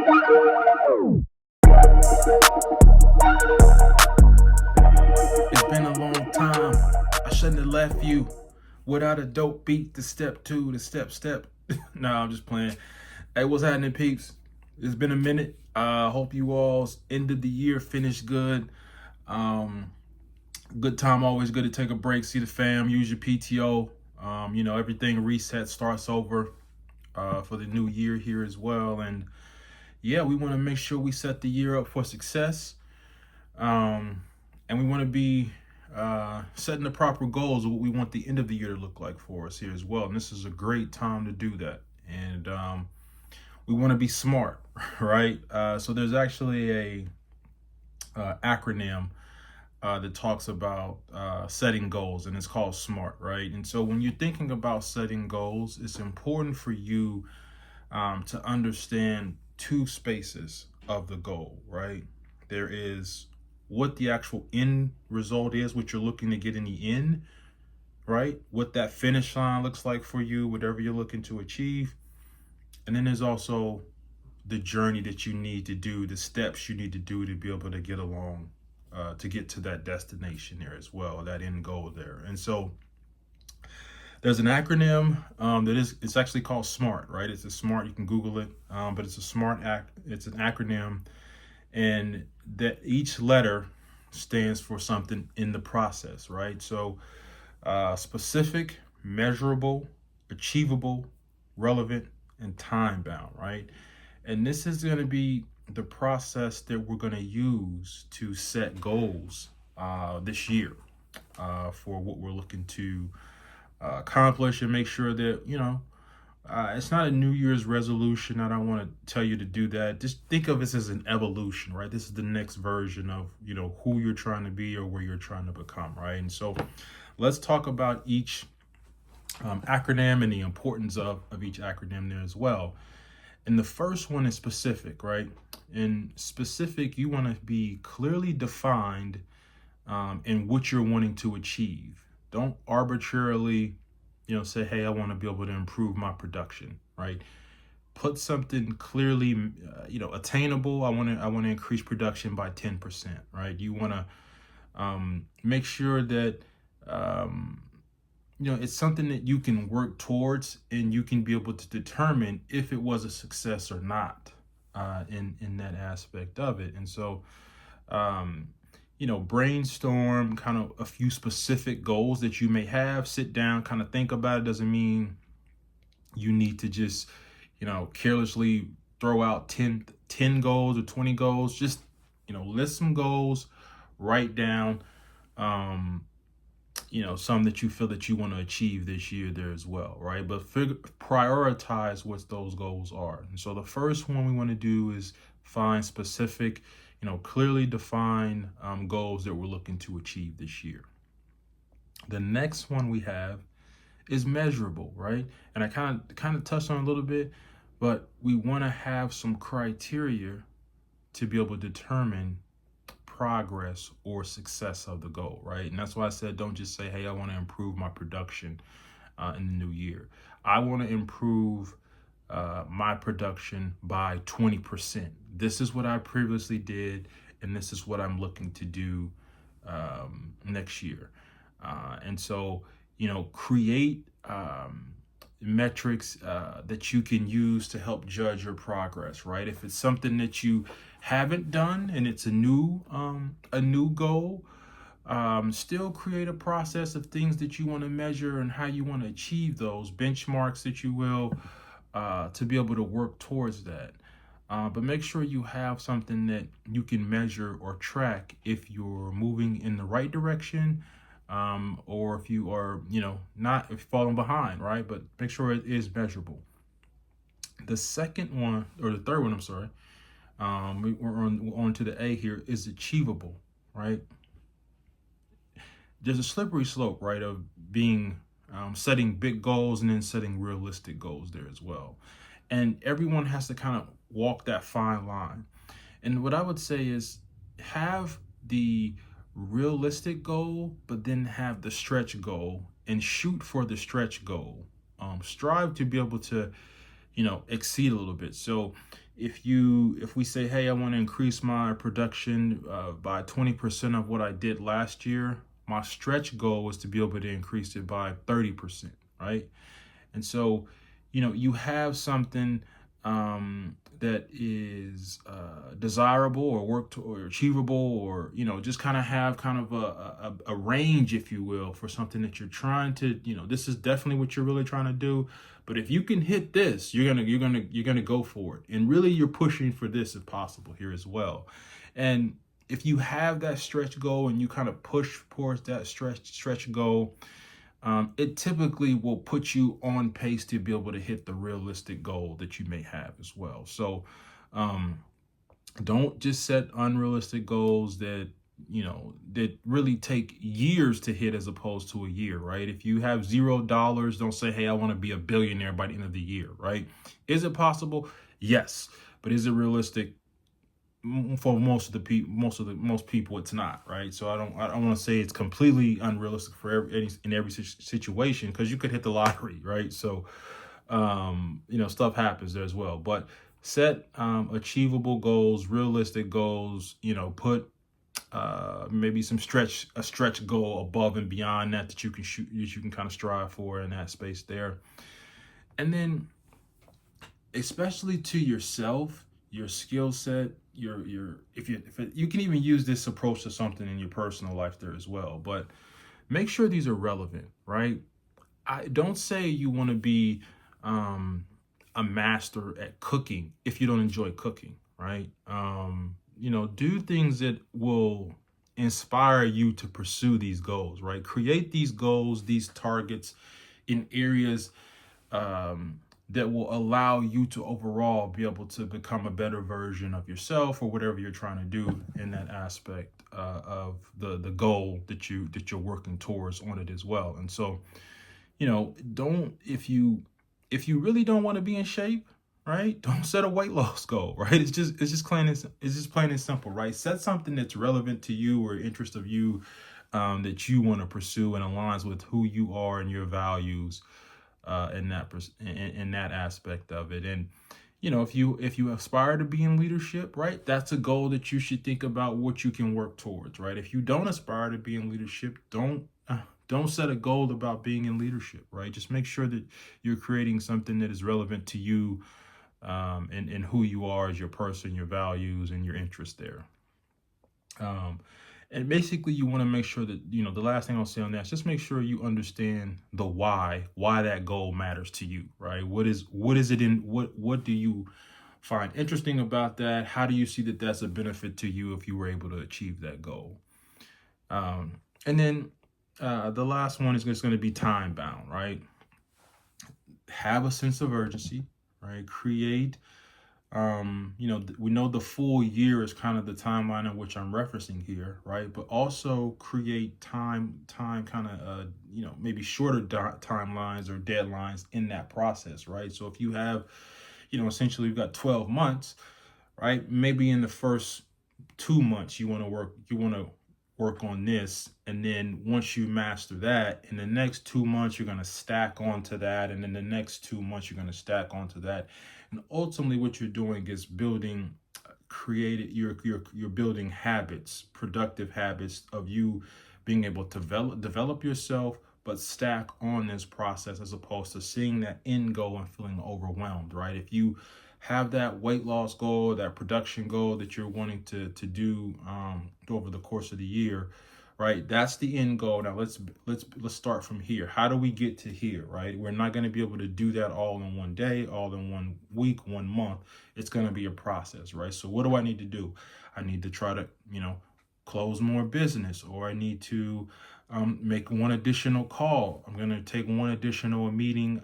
It's been a long time. I shouldn't have left you without a dope beat to step two, to step. No, I'm just playing. Hey, what's happening, peeps? It's been a minute. Hope you all's end of the year finished good. Um, Good time, always good to take a break, see the fam, use your PTO. Everything reset, starts over for the new year here as well. And yeah, we want to make sure we set the year up for success. And we want to be setting the proper goals of what we want the end of the year to look like for us here as well. And this is a great time to do that. And we want to be smart, right? So there's actually a acronym that talks about setting goals, and it's called SMART, right? And so when you're thinking about setting goals, it's important for you to understand two spaces of the goal, right? There is what the actual end result is, what you're looking to get in the end, right? What that finish line looks like for you, whatever you're looking to achieve. And then there's also the journey that you need to do, the steps you need to do to be able to get along, to get to that destination there as well, that end goal there. And so there's an acronym it's actually called SMART, right? It's a SMART. You can Google it, but it's a SMART act. It's an acronym, and that each letter stands for something in the process, right? So specific, measurable, achievable, relevant, and time bound, right? And this is going to be the process that we're going to use to set goals this year for what we're looking to accomplish, and make sure that, it's not a New Year's resolution. I don't want to tell you to do that. Just think of this as an evolution, right? This is the next version of, who you're trying to be or where you're trying to become, right? And so let's talk about each acronym and the importance of each acronym there as well. And the first one is specific, right? In specific, you want to be clearly defined in what you're wanting to achieve. Don't arbitrarily, say, hey, I want to be able to improve my production, right? Put something clearly, attainable. I want to increase production by 10%, right? You want to make sure that, it's something that you can work towards, and you can be able to determine if it was a success or not in that aspect of it. And so, brainstorm kind of a few specific goals that you may have. Sit down, kind of think about it. Doesn't mean you need to just, carelessly throw out 10 goals or 20 goals. Just, list some goals, write down, some that you feel that you want to achieve this year there as well, right? But prioritize what those goals are. And so the first one we want to do is find specific, clearly defined goals that we're looking to achieve this year. The next one we have is measurable, right? And I kind of touched on it a little bit, but we want to have some criteria to be able to determine progress or success of the goal, right? And that's why I said don't just say, hey, I want to improve my production in the new year. I want to improve my production by 20%. This is what I previously did, and this is what I'm looking to do next year. And so, create metrics that you can use to help judge your progress, right? If it's something that you haven't done and it's a new goal, still create a process of things that you want to measure and how you want to achieve those benchmarks that you will to be able to work towards that. But make sure you have something that you can measure or track if you're moving in the right direction, or if you are, not, if you're falling behind, right? But make sure it is measurable. The second one, or the third one, I'm sorry, we're on to the A here, is achievable, right? There's a slippery slope, right, of being setting big goals and then setting realistic goals there as well. And everyone has to kind of walk that fine line. And what I would say is have the realistic goal, but then have the stretch goal and shoot for the stretch goal. Strive to be able to, exceed a little bit. So, if we say, hey, I want to increase my production by 20% of what I did last year, my stretch goal is to be able to increase it by 30%, right? And so, you have something that is desirable or or achievable, or, just kind of have kind of a range, if you will, for something that you're trying to, this is definitely what you're really trying to do. But if you can hit this, you're gonna go for it. And really you're pushing for this if possible here as well. And if you have that stretch goal and you kind of push towards that stretch goal, it typically will put you on pace to be able to hit the realistic goal that you may have as well. So um, don't just set unrealistic goals that really take years to hit as opposed to a year, right? If you have $0, don't say, hey, I want to be a billionaire by the end of the year, right? Is it possible? Yes. But is it realistic? For most people, it's not, right? So I don't want to say it's completely unrealistic for every situation, because you could hit the lottery, right? So stuff happens there as well. But set achievable goals, realistic goals. Put maybe a stretch goal above and beyond that you can shoot, that you can kind of strive for in that space there. And then, especially to yourself, your skill set, your if you can even use this approach to something in your personal life there as well. But make sure these are relevant, right? I don't say you want to be um, a master at cooking if you don't enjoy cooking, right? Do things that will inspire you to pursue these goals, right? Create these goals, these targets in areas um, that will allow you to overall be able to become a better version of yourself, or whatever you're trying to do in that aspect of the goal that you're working towards on it as well. And so, don't if you really don't want to be in shape, right? Don't set a weight loss goal, right? It's just plain and simple, right? Set something that's relevant to you or interest of you, that you want to pursue and aligns with who you are and your values, in that aspect of it. And if you aspire to be in leadership, right, that's a goal that you should think about what you can work towards, right? If you don't aspire to be in leadership, don't set a goal about being in leadership, right? Just make sure that you're creating something that is relevant to you, and who you are as your person, your values, and your interests there. Um, and basically, you want to make sure that, the last thing I'll say on that is just make sure you understand the why that goal matters to you, right? What is it in what do you find interesting about that? How do you see that that's a benefit to you if you were able to achieve that goal? And then the last one is just going to be time bound, right? Have a sense of urgency, right? Create we know the full year is kind of the timeline in which I'm referencing here, right? But also create time kind of, maybe shorter timelines or deadlines in that process, right? So if you have, essentially you've got 12 months, right? Maybe in the first 2 months you want to work on this, and then once you master that, in the next 2 months you're going to stack onto that, and then the next 2 months you're going to stack onto that. And ultimately what you're doing is building created you're building habits, productive habits of you being able to develop yourself, but stack on this process, as opposed to seeing that end goal and feeling overwhelmed, right? If you have that weight loss goal, that production goal that you're wanting to do over the course of the year, right? That's the end goal. Now let's start from here. How do we get to here, right? We're not going to be able to do that all in one day, all in 1 week, 1 month. It's going to be a process, right? So what do I need to do? I need to try to, close more business, or I need to make one additional call. I'm going to take one additional meeting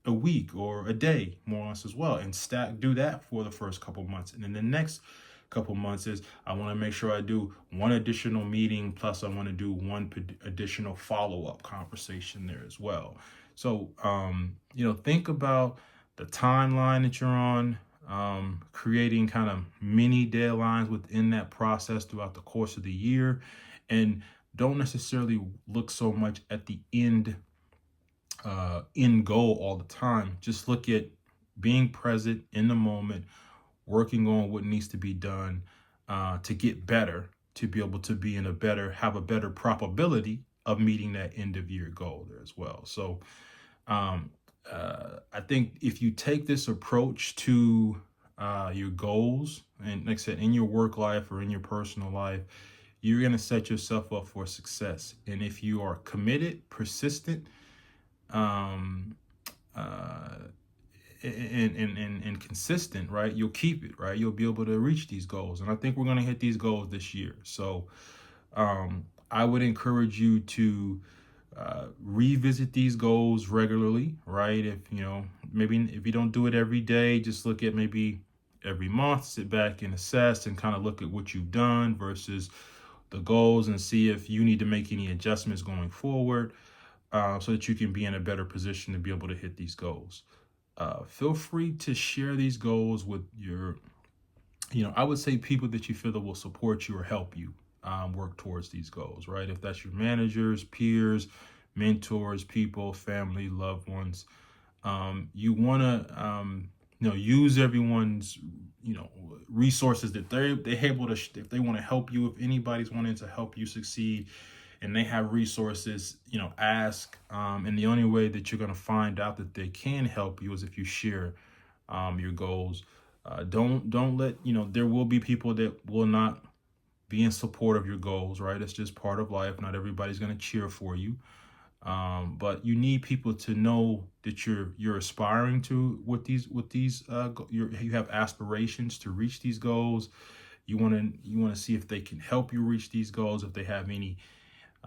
a week or a day, more or less, as well, and do that for the first couple months. And then the next couple months is I want to make sure I do one additional meeting, plus I want to do one additional follow-up conversation there as well. So think about the timeline that you're on, creating kind of mini deadlines within that process throughout the course of the year, and don't necessarily look so much at the end goal all the time. Just look at being present in the moment, working on what needs to be done to get better, to be able to be in a better, have a better probability of meeting that end of year goal there as well. So um, I think if you take this approach to your goals, and like I said, in your work life or in your personal life, you're going to set yourself up for success. And if you are committed, persistent, um, uh, and consistent, right, you'll keep it, right? You'll be able to reach these goals. And I think we're going to hit these goals this year. So I would encourage you to revisit these goals regularly, right? If you know, maybe if you don't do it every day, just look at maybe every month, sit back and assess and kind of look at what you've done versus the goals and see if you need to make any adjustments going forward so that you can be in a better position to be able to hit these goals. Feel free to share these goals with your, I would say people that you feel that will support you or help you work towards these goals, right? If that's your managers, peers, mentors, people, family, loved ones, you want to, use everyone's, resources that they're able to, if they want to help you, if anybody's wanting to help you succeed and they have resources, ask. And the only way that you're going to find out that they can help you is if you share your goals. Don't let, there will be people that will not be in support of your goals, right? It's just part of life. Not everybody's going to cheer for you. But you need people to know that you're aspiring to you have aspirations to reach these goals. You want to see if they can help you reach these goals, if they have any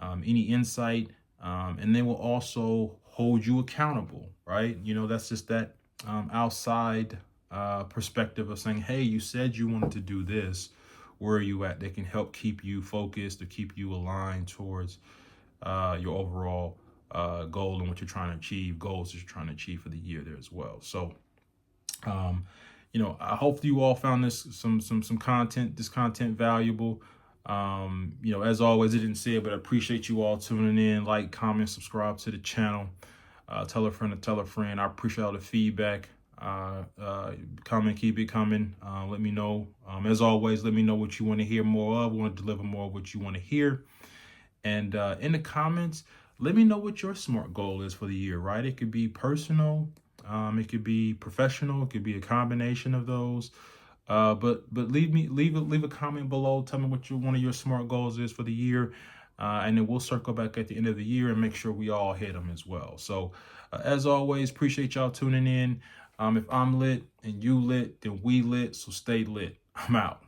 insight, and they will also hold you accountable, right? That's just that outside perspective of saying, hey, you said you wanted to do this. Where are you at? They can help keep you focused or keep you aligned towards your overall goal and what you're trying to achieve, goals that you're trying to achieve for the year there as well. So, I hope you all found this some content valuable. As always, I didn't say it, but I appreciate you all tuning in. Like, comment, subscribe to the channel. Tell a friend to tell a friend. I appreciate all the feedback. Comment, keep it coming. Let me know. As always, let me know what you want to hear more of. I want to deliver more of what you want to hear. And in the comments, let me know what your SMART goal is for the year, right? It could be personal. It could be professional. It could be a combination of those. But leave a comment below. Tell me what one of your SMART goals is for the year. And then we'll circle back at the end of the year and make sure we all hit them as well. So as always, appreciate y'all tuning in. If I'm lit and you lit, then we lit. So stay lit. I'm out.